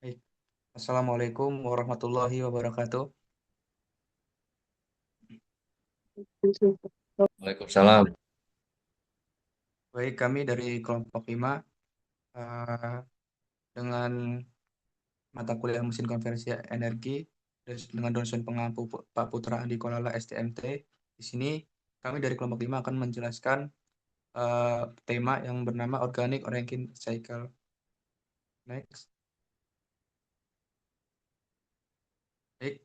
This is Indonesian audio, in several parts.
Baik. Assalamualaikum warahmatullahi wabarakatuh. Waalaikumsalam. Baik, kami dari kelompok 5 dengan mata kuliah mesin konversi energi dengan dosen pengampu Pak Putra Andi Kolala STMT. Di sini kami dari kelompok 5 akan menjelaskan tema yang bernama Organic Ranking Cycle. Next. Baik,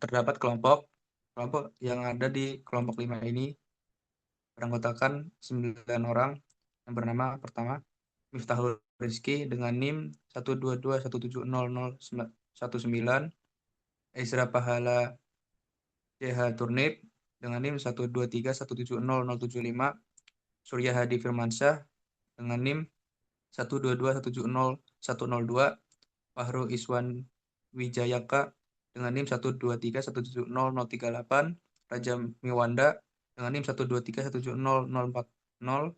terdapat kelompok kelompok yang ada di kelompok 5 ini beranggotakan 9 orang yang bernama pertama Miftahul Rizky dengan NIM 122170019, Ezra Pahala CH Turnip dengan NIM 123170075, Surya Hadi Firmansyah dengan NIM 122170102, Fahru Iswan Wijayaka dengan NIM 123170038, Raja Miwanda dengan NIM 123170040,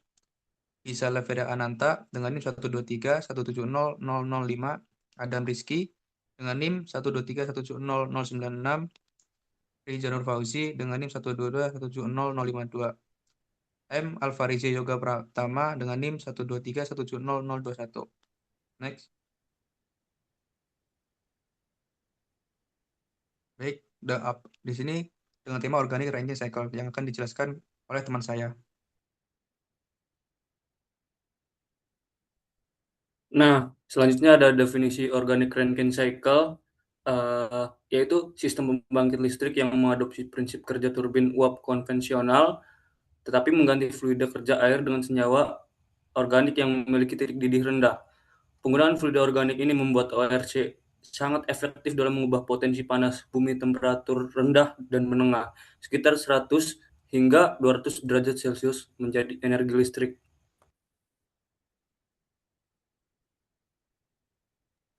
Isa Leveda Ananta dengan NIM 123170005, Adam Rizky dengan NIM 123170096, Riza Nur Fauzi dengan NIM 122170052, M. Alfarizi Yoga Pratama dengan NIM 123170021. Next. Baik, di sini dengan tema Organic Ranking Cycle yang akan dijelaskan oleh teman saya. Nah, selanjutnya ada definisi organic Rankine cycle, yaitu sistem pembangkit listrik yang mengadopsi prinsip kerja turbin uap konvensional, tetapi mengganti fluida kerja air dengan senyawa organik yang memiliki titik didih rendah. Penggunaan fluida organik ini membuat ORC sangat efektif dalam mengubah potensi panas bumi temperatur rendah dan menengah, sekitar 100 hingga 200 derajat Celcius menjadi energi listrik.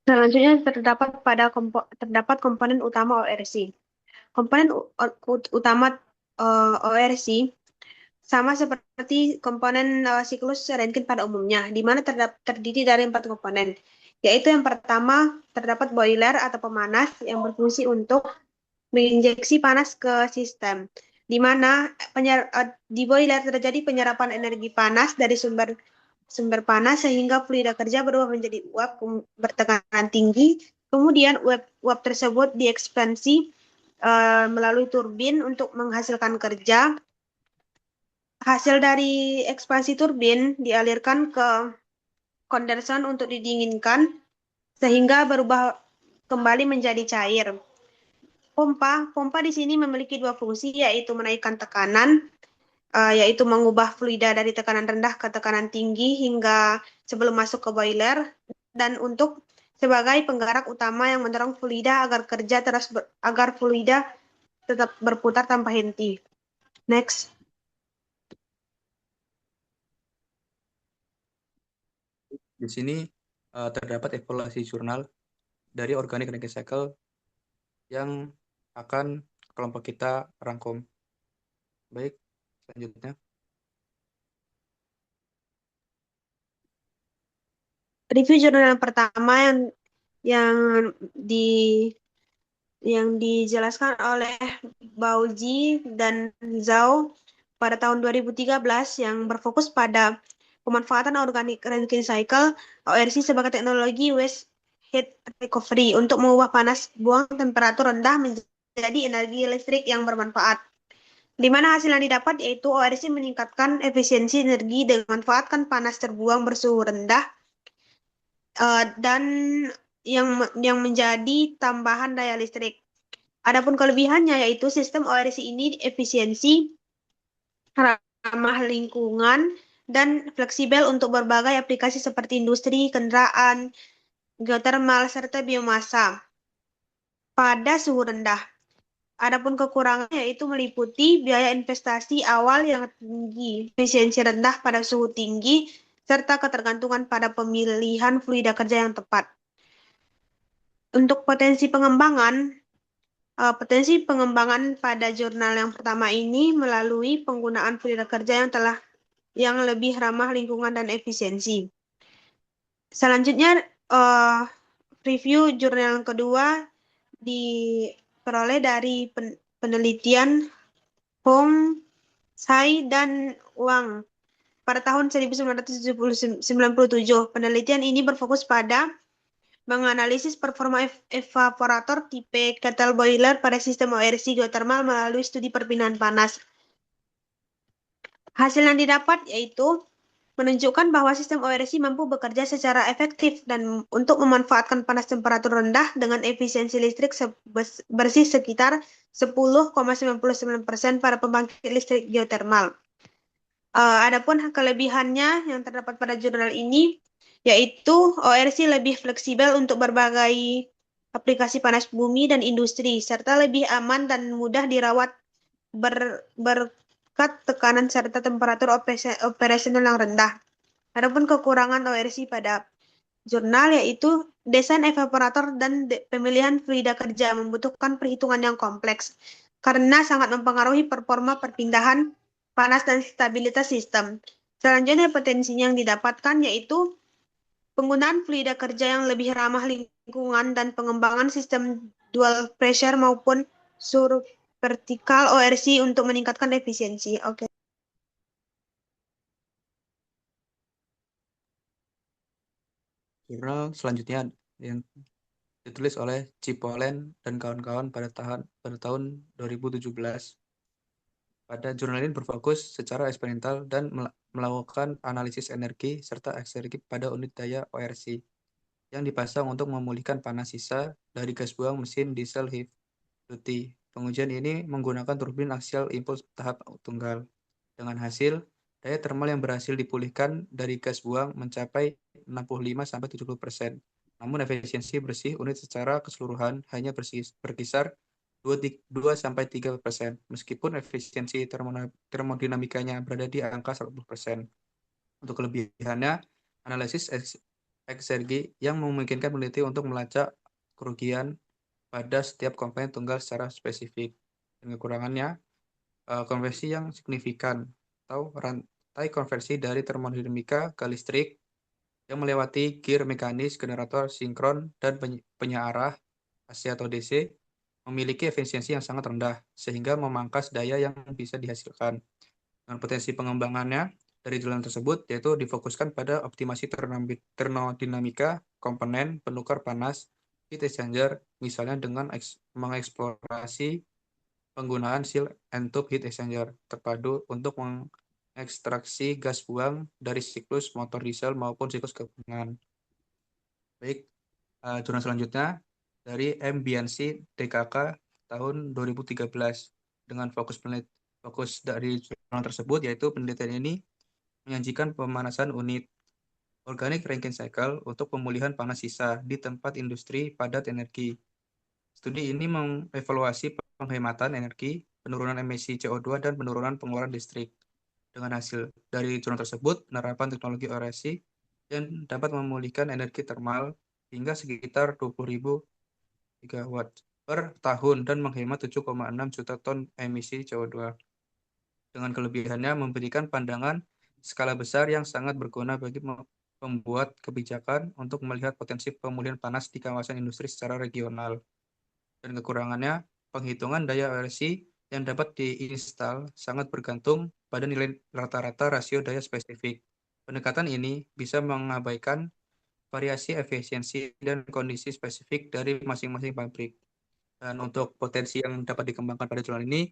Selanjutnya terdapat komponen utama ORC. Komponen utama ORC sama seperti komponen siklus Rankine pada umumnya, di mana terdiri dari 4 komponen, yaitu yang pertama terdapat boiler atau pemanas yang berfungsi untuk menginjeksi panas ke sistem, di mana di boiler terjadi penyerapan energi panas dari sumber panas sehingga fluida kerja berubah menjadi uap bertekanan tinggi. Kemudian uap tersebut diekspansi melalui turbin untuk menghasilkan kerja. Hasil dari ekspansi turbin dialirkan ke kondensan untuk didinginkan sehingga berubah kembali menjadi cair. Pompa di sini memiliki dua fungsi, yaitu menaikkan tekanan, yaitu mengubah fluida dari tekanan rendah ke tekanan tinggi hingga sebelum masuk ke boiler, dan untuk sebagai penggerak utama yang mendorong fluida agar fluida tetap berputar tanpa henti. Next. Di sini terdapat evaluasi jurnal dari Organic Ranking Cycle yang akan kelompok kita rangkum. Baik, selanjutnya. Review jurnal yang pertama yang di yang dijelaskan oleh Bauji dan Zhao pada tahun 2013 yang berfokus pada pemanfaatan Organic Rankine Cycle ORC sebagai teknologi waste heat recovery untuk mengubah panas buang temperatur rendah menjadi energi listrik yang bermanfaat. Di mana hasil yang didapat yaitu ORC meningkatkan efisiensi energi dengan memanfaatkan panas terbuang bersuhu rendah dan yang menjadi tambahan daya listrik. Adapun kelebihannya yaitu sistem ORC ini efisiensi, ramah lingkungan, dan fleksibel untuk berbagai aplikasi seperti industri, kendaraan, geothermal, serta biomasa pada suhu rendah. Adapun kekurangannya yaitu meliputi biaya investasi awal yang tinggi, efisiensi rendah pada suhu tinggi, serta ketergantungan pada pemilihan fluida kerja yang tepat. Untuk potensi pengembangan pada jurnal yang pertama ini melalui penggunaan fluida kerja yang lebih ramah lingkungan dan efisiensi. Selanjutnya, review jurnal kedua diperoleh dari penelitian Hong, Tsai, dan Wang pada tahun 1997. Penelitian ini berfokus pada menganalisis performa evaporator tipe kettle boiler pada sistem ORC geothermal melalui studi perpindahan panas. Hasil yang didapat yaitu menunjukkan bahwa sistem ORC mampu bekerja secara efektif dan untuk memanfaatkan panas temperatur rendah dengan efisiensi listrik bersih sekitar 10,99% para pembangkit listrik geothermal. Adapun kelebihannya yang terdapat pada jurnal ini, yaitu ORC lebih fleksibel untuk berbagai aplikasi panas bumi dan industri, serta lebih aman dan mudah dirawat berkat tekanan serta temperatur operasional yang rendah. Adapun kekurangan ORC pada jurnal yaitu desain evaporator dan pemilihan fluida kerja membutuhkan perhitungan yang kompleks karena sangat mempengaruhi performa perpindahan panas dan stabilitas sistem. Selanjutnya potensinya yang didapatkan yaitu penggunaan fluida kerja yang lebih ramah lingkungan dan pengembangan sistem dual pressure maupun vertikal ORC untuk meningkatkan efisiensi. Oke. Jurnal selanjutnya yang ditulis oleh Cipollone dan kawan-kawan pada tahun 2017. Pada jurnal ini berfokus secara eksperimental dan melakukan analisis energi serta eksergi pada unit daya ORC yang dipasang untuk memulihkan panas sisa dari gas buang mesin diesel heavy duty. Pengujian ini menggunakan turbin aksial impuls tahap tunggal. Dengan hasil, daya termal yang berhasil dipulihkan dari gas buang mencapai 65-70%. Namun efisiensi bersih unit secara keseluruhan hanya berkisar 2-3%, meskipun efisiensi termodinamikanya berada di angka 100%. Untuk kelebihannya, analisis eksergi yang memungkinkan peneliti untuk melacak kerugian pada setiap komponen tunggal secara spesifik. Dan kekurangannya, konversi yang signifikan atau rantai konversi dari termodinamika ke listrik yang melewati gear mekanis, generator sinkron, dan penyearah AC atau DC memiliki efisiensi yang sangat rendah sehingga memangkas daya yang bisa dihasilkan. Dengan potensi pengembangannya dari jalan tersebut yaitu difokuskan pada optimasi termodinamika komponen penukar panas heat exchanger, misalnya dengan mengeksplorasi penggunaan seal and tube heat exchanger terpadu untuk mengekstraksi gas buang dari siklus motor diesel maupun siklus gabungan. Baik, jurnal selanjutnya dari M. Biansi DKK tahun 2013 dengan fokus dari jurnal tersebut yaitu penelitian ini menyajikan pemanasan unit organic Rankine cycle untuk pemulihan panas sisa di tempat industri padat energi. Studi ini mengevaluasi penghematan energi, penurunan emisi CO2, dan penurunan pengeluaran listrik. Dengan hasil dari jurnal tersebut, penerapan teknologi ORC yang dapat memulihkan energi termal hingga sekitar 20.000 gigawatt per tahun dan menghemat 7,6 juta ton emisi CO2. Dengan kelebihannya memberikan pandangan skala besar yang sangat berguna bagi pembuat kebijakan untuk melihat potensi pemulihan panas di kawasan industri secara regional. Dan kekurangannya, penghitungan daya ORC yang dapat diinstal sangat bergantung pada nilai rata-rata rasio daya spesifik. Pendekatan ini bisa mengabaikan variasi efisiensi dan kondisi spesifik dari masing-masing pabrik. Dan untuk potensi yang dapat dikembangkan pada jurnal ini,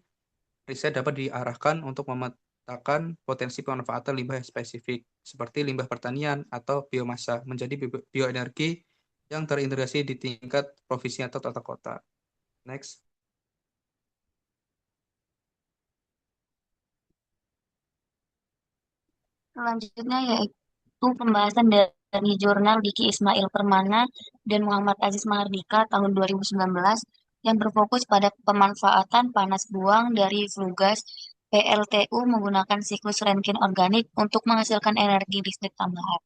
riset dapat diarahkan untuk memetakan potensi pemanfaatan limbah yang spesifik, seperti limbah pertanian atau biomasa, menjadi bioenergi yang terintegrasi di tingkat provinsi atau tata kota. Next. Selanjutnya yaitu pembahasan dari jurnal Diki Ismail Permana dan Muhammad Aziz Mahardika tahun 2019 yang berfokus pada pemanfaatan panas buang dari flue gas PLTU menggunakan siklus Rankine organik untuk menghasilkan energi listrik tambahan.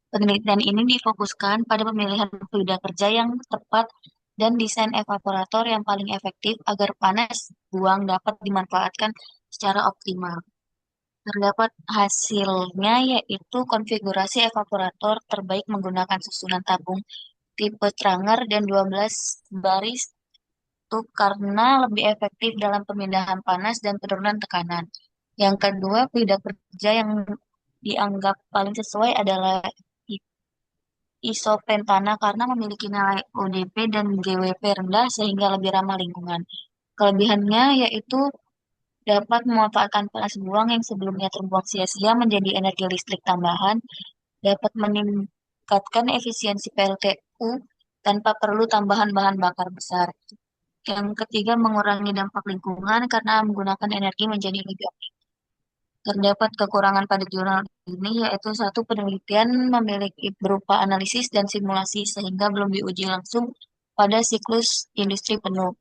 Penelitian ini difokuskan pada pemilihan fluida kerja yang tepat dan desain evaporator yang paling efektif agar panas buang dapat dimanfaatkan secara optimal. Terdapat hasilnya yaitu konfigurasi evaporator terbaik menggunakan susunan tabung tipe Stranger dan 12 baris itu karena lebih efektif dalam pemindahan panas dan penurunan tekanan. Yang kedua, fluida kerja yang dianggap paling sesuai adalah isopentana karena memiliki nilai ODP dan GWP rendah sehingga lebih ramah lingkungan. Kelebihannya yaitu dapat memanfaatkan panas buang yang sebelumnya terbuang sia-sia menjadi energi listrik tambahan, dapat meningkatkan efisiensi PLTU tanpa perlu tambahan bahan bakar besar. Yang ketiga, mengurangi dampak lingkungan karena menggunakan energi menjadi lebih efisien. Terdapat kekurangan pada jurnal ini, yaitu satu, penelitian memiliki berupa analisis dan simulasi sehingga belum diuji langsung pada siklus industri penuh.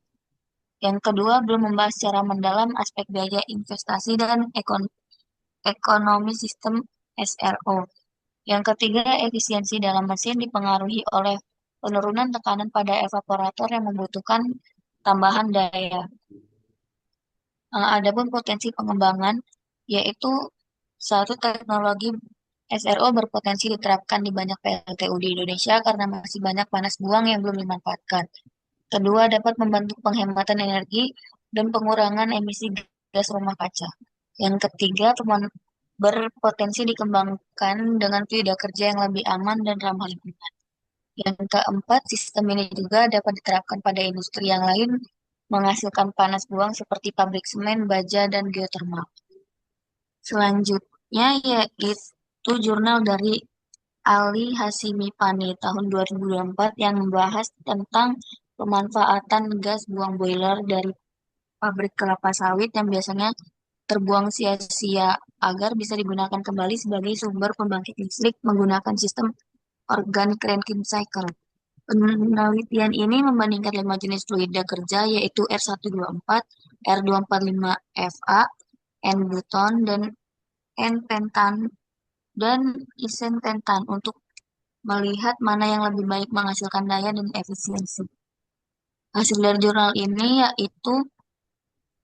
Yang kedua, belum membahas secara mendalam aspek biaya investasi dan ekonomi sistem SRO. Yang ketiga, efisiensi dalam mesin dipengaruhi oleh penurunan tekanan pada evaporator yang membutuhkan tambahan daya. Adapun potensi pengembangan, yaitu satu, teknologi SRO berpotensi diterapkan di banyak PLTU di Indonesia karena masih banyak panas buang yang belum dimanfaatkan. Kedua, dapat membantu penghematan energi dan pengurangan emisi gas rumah kaca. Yang ketiga, berpotensi dikembangkan dengan fluida kerja yang lebih aman dan ramah lingkungan. Yang keempat, sistem ini juga dapat diterapkan pada industri yang lain menghasilkan panas buang seperti pabrik semen, baja, dan geotermal. Selanjutnya yaitu jurnal dari Ali Hasimi Pane tahun 2024 yang membahas tentang pemanfaatan gas buang boiler dari pabrik kelapa sawit yang biasanya terbuang sia-sia agar bisa digunakan kembali sebagai sumber pembangkit listrik menggunakan sistem organic rankine cycle. Penelitian ini membandingkan 5 jenis fluida kerja yaitu R124, R245FA, N-buton, dan N-pentan dan isenpentan untuk melihat mana yang lebih baik menghasilkan daya dan efisiensi. Hasil dari jurnal ini yaitu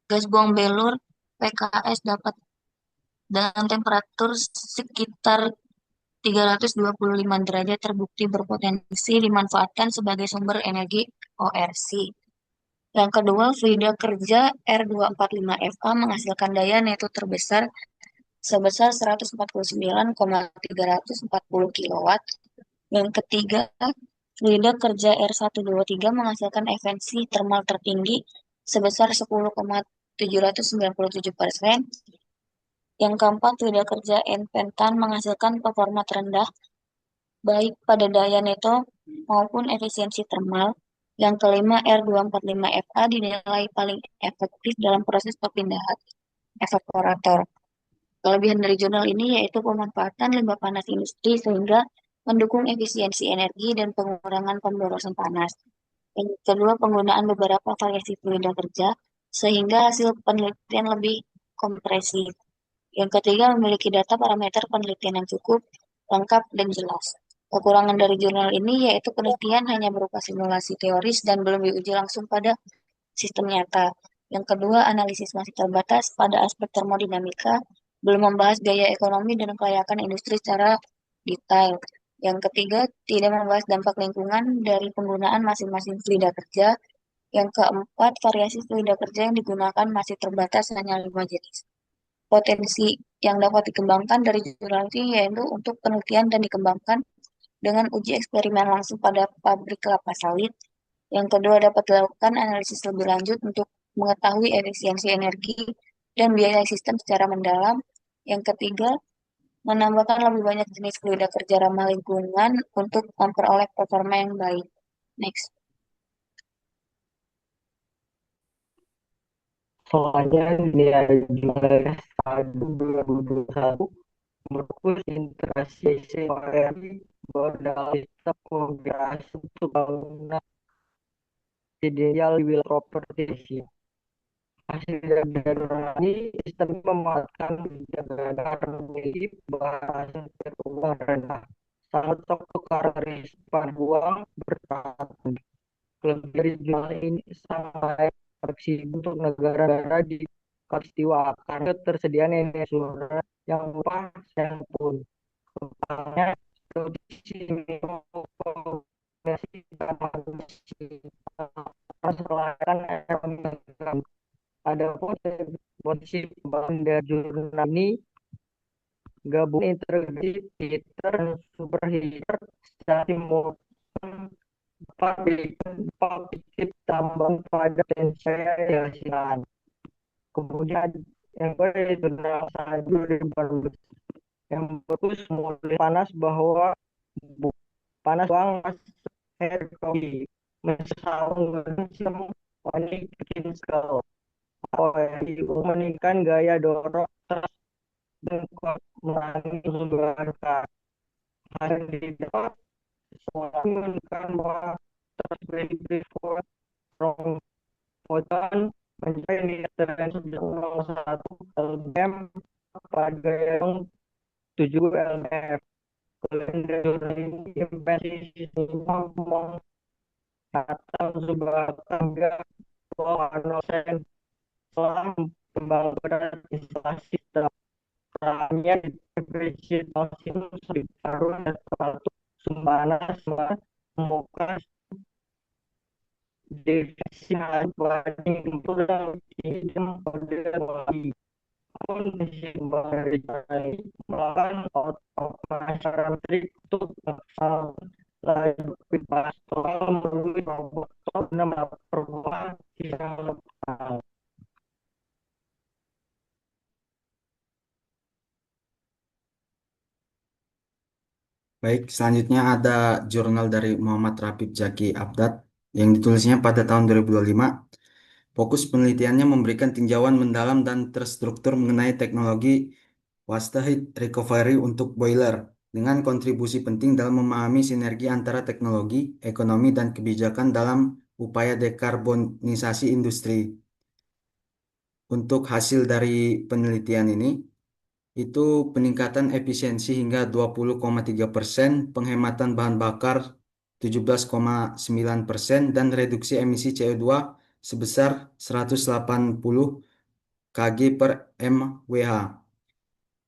gas buang belur PKS dapat dengan temperatur sekitar 325 derajat terbukti berpotensi dimanfaatkan sebagai sumber energi ORC. Yang kedua, fluida kerja R245FA menghasilkan daya neto terbesar sebesar 149,340 kW. Yang ketiga, fluida kerja R123 menghasilkan efisiensi termal tertinggi sebesar 10,797%. Yang keempat, fluida kerja N-pentan menghasilkan performa terendah baik pada daya neto maupun efisiensi termal. Yang kelima, R245FA dinilai paling efektif dalam proses perpindahan evaporator. Kelebihan dari jurnal ini yaitu pemanfaatan limbah panas industri sehingga mendukung efisiensi energi dan pengurangan pemborosan panas. Yang kedua, penggunaan beberapa variasi fluida kerja sehingga hasil penelitian lebih kompresif. Yang ketiga, memiliki data parameter penelitian yang cukup, lengkap, dan jelas. Kekurangan dari jurnal ini yaitu penelitian hanya berupa simulasi teoris dan belum diuji langsung pada sistem nyata. Yang kedua, analisis masih terbatas pada aspek termodinamika, belum membahas biaya ekonomi dan kelayakan industri secara detail. Yang ketiga, tidak membahas dampak lingkungan dari penggunaan masing-masing fluida kerja. Yang keempat, variasi fluida kerja yang digunakan masih terbatas hanya 5 jenis. Potensi yang dapat dikembangkan dari jurnal ini yaitu untuk penelitian dan dikembangkan dengan uji eksperimen langsung pada pabrik kelapa sawit. Yang kedua, dapat dilakukan analisis lebih lanjut untuk mengetahui efisiensi energi dan biaya sistem secara mendalam. Yang ketiga, menambahkan lebih banyak jenis fluida kerja ramah lingkungan untuk memperoleh performa yang baik. Next. Soalnya nilai jualnya 2021 merupakan integrasi SORI modal sistem komunikasi untuk bangunan ideal real property. Hasil dari sistem memanfaatkan penjagaan memiliki bahasa terulang rendah. Salah satu karakteristik buang bertahan. Kelebihan dari jurnal ini sangat fleksibel untuk negara-negara di Katulistiwa karena ketersediaan energi surga yang murah dan pun. Kepalanya produksi perselatan ekonomi. Adapun posisi pembangunan jurnal ini gabung integrasi heater dan superheater secara simultan dapat berikan tambang pada tensor dihasilkan. Kemudian yang kedua jurnal salju 2018 yang bagus mulai panas bahwa panas banget air kopi mensalurkan panik bikin skala meningkatkan gaya dorong dan kuat melalui sumber hari didapat menunjukkan bahwa terjadi from foton mencapai nilai terendah 1 lbm pada yang 7 lbf. Kalender ini investasi semua mencatat sebuah tangga 2% setelah pembangunan instalasi perangnya depresi tahun baru satu sumana membuka depresi banding untuk dan pada lagi pun disembari melakukan pemasaran trik untuk lain bebas soal melalui robot nama perubahan yang lepas. Baik, selanjutnya ada jurnal dari Muhammad Rafid Zaki Abdad yang ditulisnya pada tahun 2025. Fokus penelitiannya memberikan tinjauan mendalam dan terstruktur mengenai teknologi waste heat recovery untuk boiler dengan kontribusi penting dalam memahami sinergi antara teknologi, ekonomi, dan kebijakan dalam upaya dekarbonisasi industri. Untuk hasil dari penelitian ini, itu peningkatan efisiensi hingga 20,3%, penghematan bahan bakar 17,9%, dan reduksi emisi CO2 sebesar 180 kg per mWh.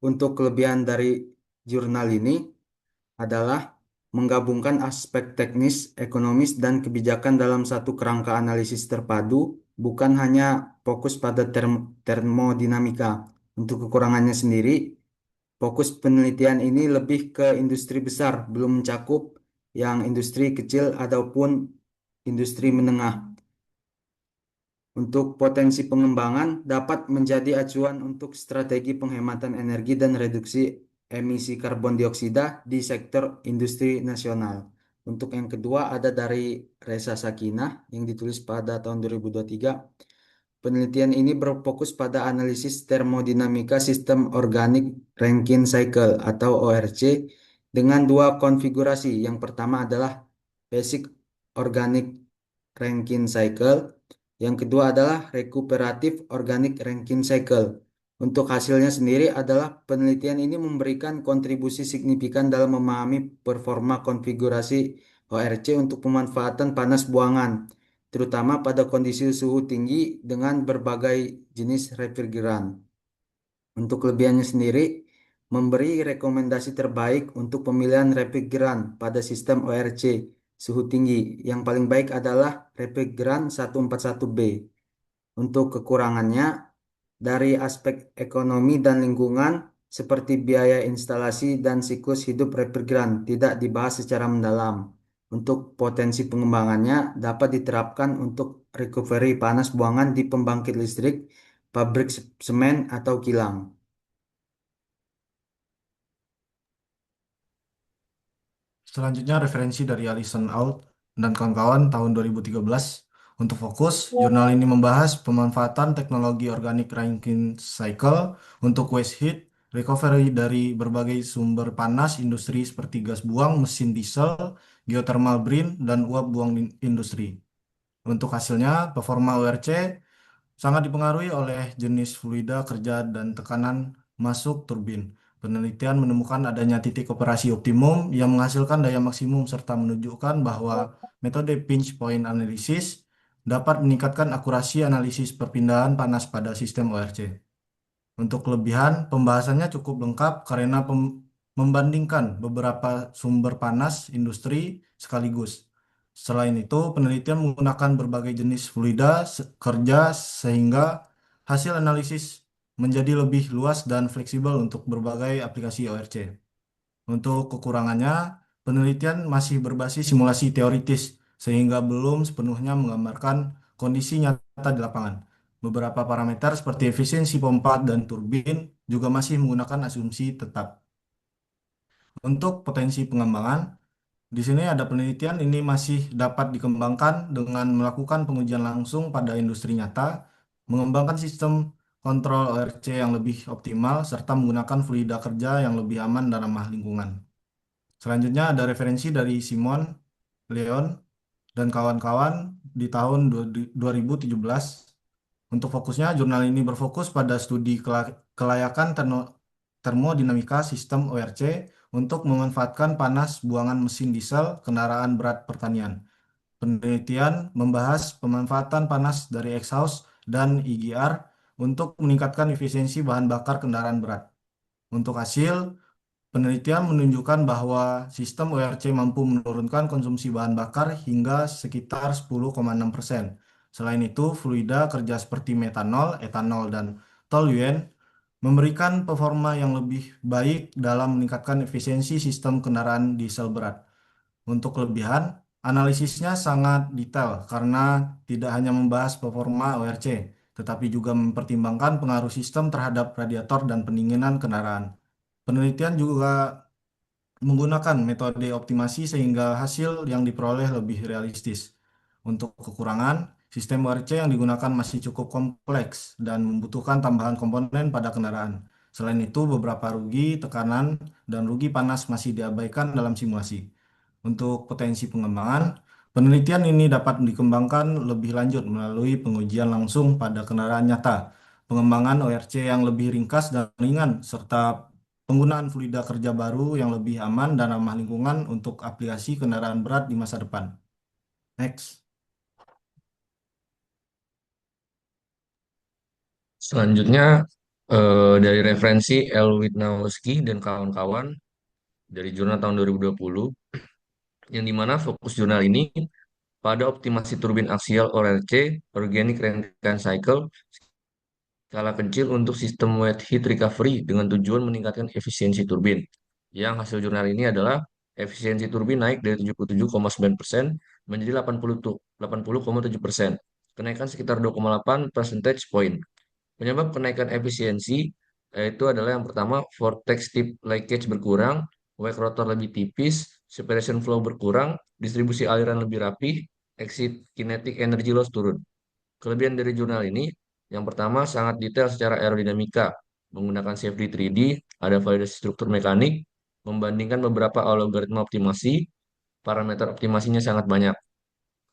Untuk kelebihan dari jurnal ini adalah menggabungkan aspek teknis, ekonomis, dan kebijakan dalam satu kerangka analisis terpadu, bukan hanya fokus pada termodinamika. Untuk kekurangannya sendiri, fokus penelitian ini lebih ke industri besar, belum mencakup yang industri kecil ataupun industri menengah. Untuk potensi pengembangan dapat menjadi acuan untuk strategi penghematan energi dan reduksi emisi karbon dioksida di sektor industri nasional. Untuk yang kedua ada dari Reza Sakinah yang ditulis pada tahun 2023. Penelitian ini berfokus pada analisis termodinamika sistem organik Rankine Cycle atau ORC dengan dua konfigurasi. Yang pertama adalah Basic Organic Rankine Cycle. Yang kedua adalah Recuperative Organic Rankine Cycle. Untuk hasilnya sendiri adalah penelitian ini memberikan kontribusi signifikan dalam memahami performa konfigurasi ORC untuk pemanfaatan panas buangan, terutama pada kondisi suhu tinggi dengan berbagai jenis refrigeran. Untuk kelebihannya sendiri, memberi rekomendasi terbaik untuk pemilihan refrigeran pada sistem ORC suhu tinggi. Yang paling baik adalah refrigeran 141B. Untuk kekurangannya, dari aspek ekonomi dan lingkungan, seperti biaya instalasi dan siklus hidup refrigeran, tidak dibahas secara mendalam. Untuk potensi pengembangannya dapat diterapkan untuk recovery panas buangan di pembangkit listrik, pabrik semen, atau kilang. Selanjutnya referensi dari Alison Out dan kawan-kawan tahun 2013. Untuk fokus, jurnal ini membahas pemanfaatan teknologi organik Rankine Cycle untuk waste heat recovery dari berbagai sumber panas industri seperti gas buang, mesin diesel, geothermal brine, dan uap buang industri. Untuk hasilnya, performa ORC sangat dipengaruhi oleh jenis fluida kerja dan tekanan masuk turbin. Penelitian menemukan adanya titik operasi optimum yang menghasilkan daya maksimum serta menunjukkan bahwa metode pinch point analysis dapat meningkatkan akurasi analisis perpindahan panas pada sistem ORC. Untuk kelebihan, pembahasannya cukup lengkap karena membandingkan beberapa sumber panas industri sekaligus. Selain itu, penelitian menggunakan berbagai jenis fluida kerja sehingga hasil analisis menjadi lebih luas dan fleksibel untuk berbagai aplikasi ORC. Untuk kekurangannya, penelitian masih berbasis simulasi teoritis sehingga belum sepenuhnya menggambarkan kondisi nyata di lapangan. Beberapa parameter seperti efisiensi pompa dan turbin juga masih menggunakan asumsi tetap. Untuk potensi pengembangan, di sini ada penelitian ini masih dapat dikembangkan dengan melakukan pengujian langsung pada industri nyata, mengembangkan sistem kontrol ORC yang lebih optimal, serta menggunakan fluida kerja yang lebih aman dan ramah lingkungan. Selanjutnya ada referensi dari Simon, Leon, dan kawan-kawan di tahun 2017. Untuk fokusnya, jurnal ini berfokus pada studi kelayakan termodinamika sistem ORC untuk memanfaatkan panas buangan mesin diesel kendaraan berat pertanian. Penelitian membahas pemanfaatan panas dari exhaust dan EGR untuk meningkatkan efisiensi bahan bakar kendaraan berat. Untuk hasil, penelitian menunjukkan bahwa sistem ORC mampu menurunkan konsumsi bahan bakar hingga sekitar 10,6%. Selain itu, fluida kerja seperti metanol, etanol, dan toluen memberikan performa yang lebih baik dalam meningkatkan efisiensi sistem kendaraan diesel berat. Untuk kelebihan, analisisnya sangat detail karena tidak hanya membahas performa ORC, tetapi juga mempertimbangkan pengaruh sistem terhadap radiator dan pendinginan kendaraan. Penelitian juga menggunakan metode optimasi sehingga hasil yang diperoleh lebih realistis. Untuk kekurangan, sistem ORC yang digunakan masih cukup kompleks dan membutuhkan tambahan komponen pada kendaraan. Selain itu, beberapa rugi tekanan dan rugi panas masih diabaikan dalam simulasi. Untuk potensi pengembangan, penelitian ini dapat dikembangkan lebih lanjut melalui pengujian langsung pada kendaraan nyata, pengembangan ORC yang lebih ringkas dan ringan, serta penggunaan fluida kerja baru yang lebih aman dan ramah lingkungan untuk aplikasi kendaraan berat di masa depan. Next. Selanjutnya dari referensi L. Witnowski dan kawan-kawan dari jurnal tahun 2020, yang dimana fokus jurnal ini pada optimasi turbin aksial ORC, Organic Rankine Cycle, skala kecil untuk sistem wet heat recovery dengan tujuan meningkatkan efisiensi turbin. Yang hasil jurnal ini adalah efisiensi turbin naik dari 77,9% menjadi 80,7%, kenaikan sekitar 2,8 percentage point. Penyebab kenaikan efisiensi yaitu adalah yang pertama, vortex tip leakage berkurang, wake rotor lebih tipis, separation flow berkurang, distribusi aliran lebih rapi, exit kinetic energy loss turun. Kelebihan dari jurnal ini, yang pertama sangat detail secara aerodinamika, menggunakan CFD 3D, ada validasi struktur mekanik, membandingkan beberapa algoritma optimasi, parameter optimasinya sangat banyak.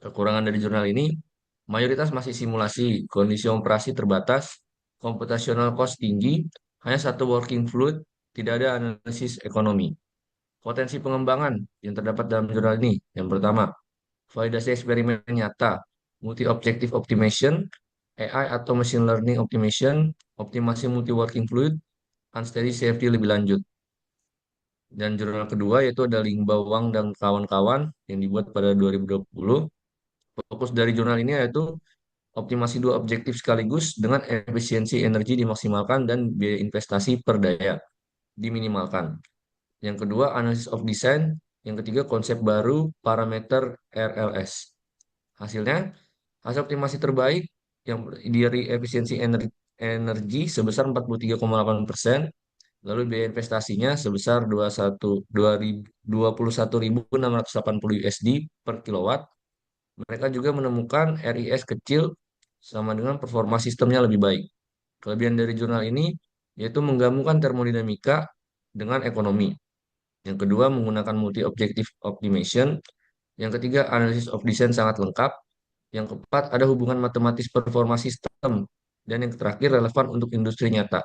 Kekurangan dari jurnal ini, mayoritas masih simulasi, kondisi operasi terbatas, computational cost tinggi, hanya satu working fluid, tidak ada analisis ekonomi. Potensi pengembangan yang terdapat dalam jurnal ini, yang pertama, validasi eksperimen nyata, multi-objective optimization, AI atau machine learning optimization, optimasi multi-working fluid, unsteady CFD lebih lanjut. Dan jurnal kedua yaitu ada Lingba Wang dan kawan-kawan yang dibuat pada 2020. Fokus dari jurnal ini yaitu optimasi dua objektif sekaligus dengan efisiensi energi dimaksimalkan dan biaya investasi per daya diminimalkan. Yang kedua, analysis of design. Yang ketiga, konsep baru parameter RLS. Hasilnya, hasil optimasi terbaik yang dari efisiensi energi sebesar 43,8%, lalu biaya investasinya sebesar 21.680 USD per kilowatt. Mereka juga menemukan RIS kecil sama dengan performa sistemnya lebih baik. Kelebihan dari jurnal ini yaitu menggabungkan termodinamika dengan ekonomi. Yang kedua, menggunakan multi-objective optimization. Yang ketiga, analysis of design sangat lengkap. Yang keempat, ada hubungan matematis performa sistem. Dan yang terakhir, relevan untuk industri nyata.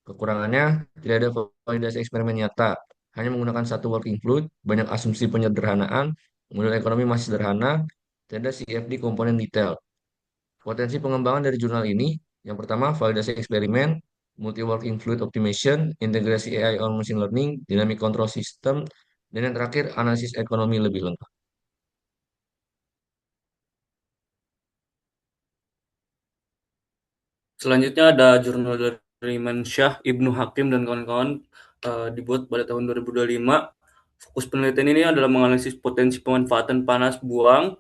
Kekurangannya, tidak ada validasi eksperimen nyata. Hanya menggunakan satu working fluid, banyak asumsi penyederhanaan, model ekonomi masih sederhana, tidak ada CFD komponen detail. Potensi pengembangan dari jurnal ini, yang pertama, validasi eksperimen, multi-working fluid optimization, integrasi AI on machine learning, dynamic control system, dan yang terakhir, analisis ekonomi lebih lengkap. Selanjutnya ada jurnal dari Mansyah, Ibnu Hakim dan kawan-kawan dibuat pada tahun 2025. Fokus penelitian ini adalah menganalisis potensi pemanfaatan panas buang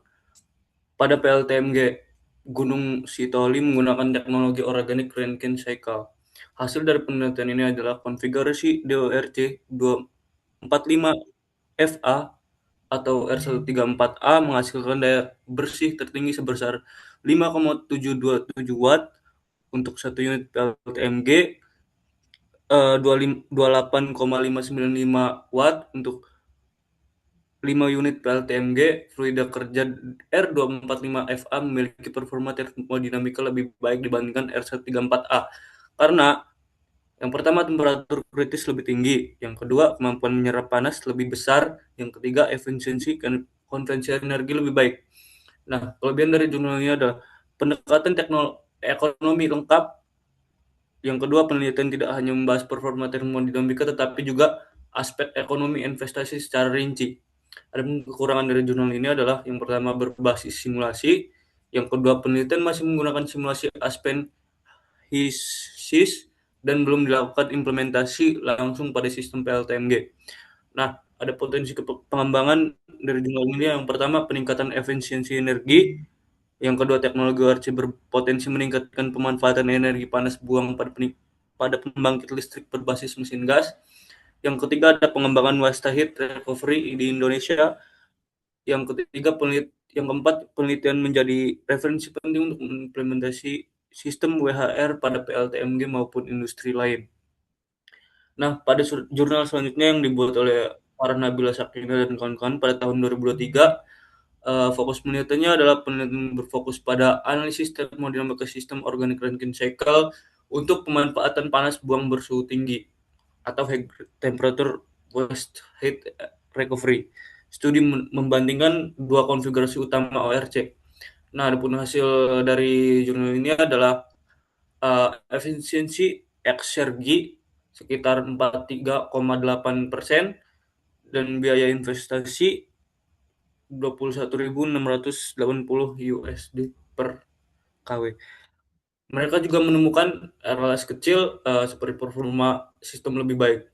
pada PLTMG Gunung Sitoli menggunakan teknologi organic Rankine Cycle. Hasil dari penelitian ini adalah konfigurasi DORC 245FA atau R134A menghasilkan daya bersih tertinggi sebesar 5,727 watt untuk 1 unit PLTMG, 28,595 watt untuk 5 unit PLTMG. Fluida kerja R245FA memiliki performa termodinamika lebih baik dibandingkan R134A karena yang pertama temperatur kritis lebih tinggi, yang kedua kemampuan menyerap panas lebih besar, yang ketiga efisiensi konversi energi lebih baik. Nah, kelebihan dari jurnal ini adalah pendekatan ekonomi lengkap. Yang kedua, penelitian tidak hanya membahas performa termodinamika tetapi juga aspek ekonomi investasi secara rinci. Ada kekurangan dari jurnal ini adalah yang pertama berbasis simulasi, yang kedua penelitian masih menggunakan simulasi Aspen HYSIS dan belum dilakukan implementasi langsung pada sistem PLTMG. Nah, ada potensi pengembangan dari jurnal ini. Yang pertama, peningkatan efisiensi energi. Yang kedua, teknologi ORC berpotensi meningkatkan pemanfaatan energi panas buang pada pembangkit listrik berbasis mesin gas. Yang ketiga, ada pengembangan waste heat recovery di Indonesia. Yang keempat, penelitian menjadi referensi penting untuk mengimplementasi sistem WHR pada PLTMG maupun industri lain. Nah, pada jurnal selanjutnya yang dibuat oleh para Nabila Sakina dan kawan-kawan pada tahun 2023, fokus penelitiannya adalah penelitian berfokus pada analisis termodinamika sistem organic Rankine Cycle untuk pemanfaatan panas buang bersuhu tinggi atau high temperature waste heat recovery. Studi membandingkan dua konfigurasi utama ORC. Nah, adapun hasil dari jurnal ini adalah efisiensi eksergi sekitar 43,8% dan biaya investasi 21.680 USD per KW. Mereka juga menemukan RLS kecil seperti performa sistem lebih baik.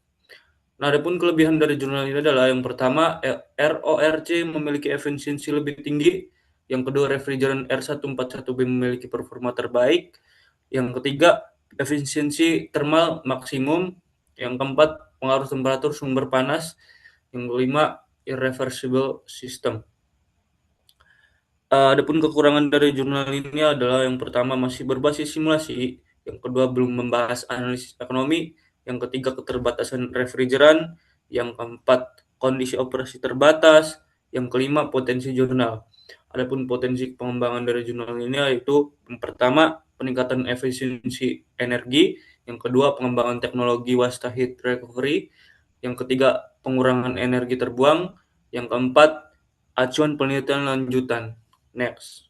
Nah, adapun kelebihan dari jurnal ini adalah yang pertama, RORC memiliki efisiensi lebih tinggi. Yang kedua, refrigeran R141B memiliki performa terbaik. Yang ketiga, efisiensi thermal maksimum. Yang keempat, pengaruh temperatur sumber panas. Yang kelima, irreversible system. Adapun kekurangan dari jurnal ini adalah yang pertama masih berbasis simulasi, yang kedua belum membahas analisis ekonomi, yang ketiga keterbatasan refrigeran, yang keempat kondisi operasi terbatas, yang kelima potensi jurnal. Adapun potensi pengembangan dari jurnal ini yaitu yang pertama peningkatan efisiensi energi, yang kedua pengembangan teknologi waste heat recovery, yang ketiga pengurangan energi terbuang, yang keempat acuan penelitian lanjutan. Next.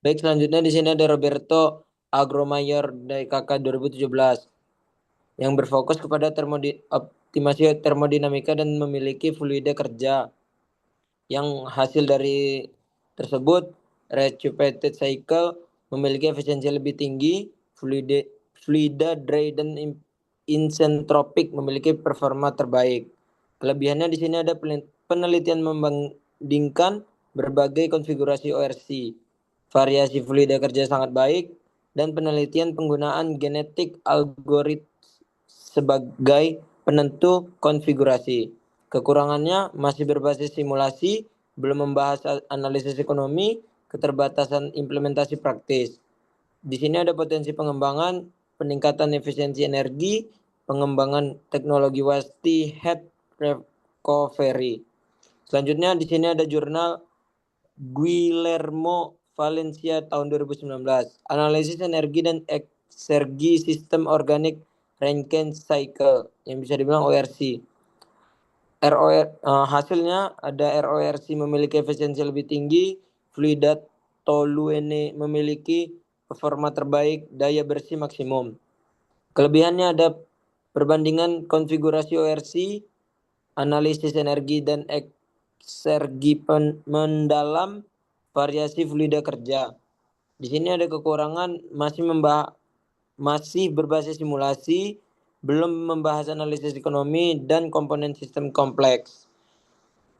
Baik, selanjutnya di sini ada Roberto Agromayor dari KK 2017 yang berfokus kepada optimasi termodinamika dan memiliki fluida kerja. Yang hasil dari tersebut, retrofitted cycle memiliki efisiensi lebih tinggi, fluida dry dan isentropic memiliki performa terbaik. Kelebihannya di sini ada penelitian membandingkan berbagai konfigurasi ORC, variasi fluida kerja sangat baik, dan penelitian penggunaan genetik algoritma sebagai penentu konfigurasi. Kekurangannya masih berbasis simulasi, belum membahas analisis ekonomi, keterbatasan implementasi praktis. Di sini ada potensi pengembangan, peningkatan efisiensi energi, pengembangan teknologi waste heat recovery. Selanjutnya di sini ada jurnal Guillermo Valencia tahun 2019, analisis energi dan eksergi sistem organik Rankine Cycle yang bisa dibilang ORC. Hasilnya ada RORC memiliki efisiensi lebih tinggi, fluida toluene memiliki performa terbaik, daya bersih maksimum. Kelebihannya ada perbandingan konfigurasi ORC, analisis energi dan eksergi mendalam, variasi fluida kerja. Di sini ada kekurangan masih berbasis simulasi, belum membahas analisis ekonomi dan komponen sistem kompleks.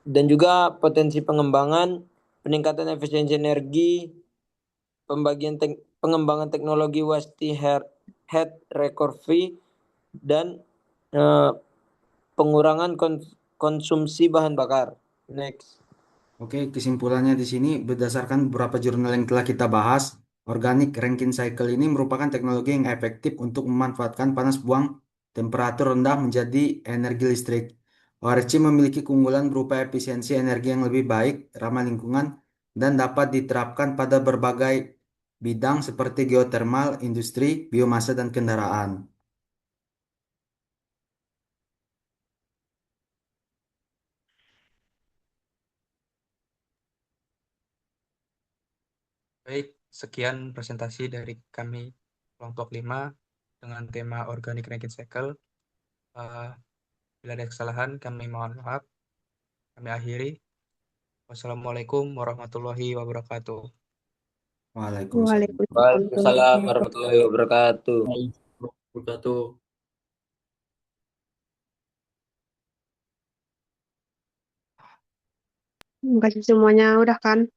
Dan juga potensi pengembangan, peningkatan efisiensi energi, pengembangan teknologi waste heat recovery, dan pengurangan konsumsi bahan bakar. Next. Oke, kesimpulannya di sini berdasarkan beberapa jurnal yang telah kita bahas, Organic Rankine Cycle ini merupakan teknologi yang efektif untuk memanfaatkan panas buang temperatur rendah menjadi energi listrik. ORC memiliki keunggulan berupa efisiensi energi yang lebih baik, ramah lingkungan, dan dapat diterapkan pada berbagai bidang seperti geothermal, industri, biomasa, dan kendaraan. Baik, sekian presentasi dari kami kelompok 5 dengan tema Organic Rankine Cycle. Bila ada kesalahan, kami mohon maaf. Kami akhiri. Wassalamualaikum warahmatullahi wabarakatuh. Waalaikumsalam. Waalaikumsalam warahmatullahi wabarakatuh. Wabarakatuh. Terima kasih semuanya, udah kan?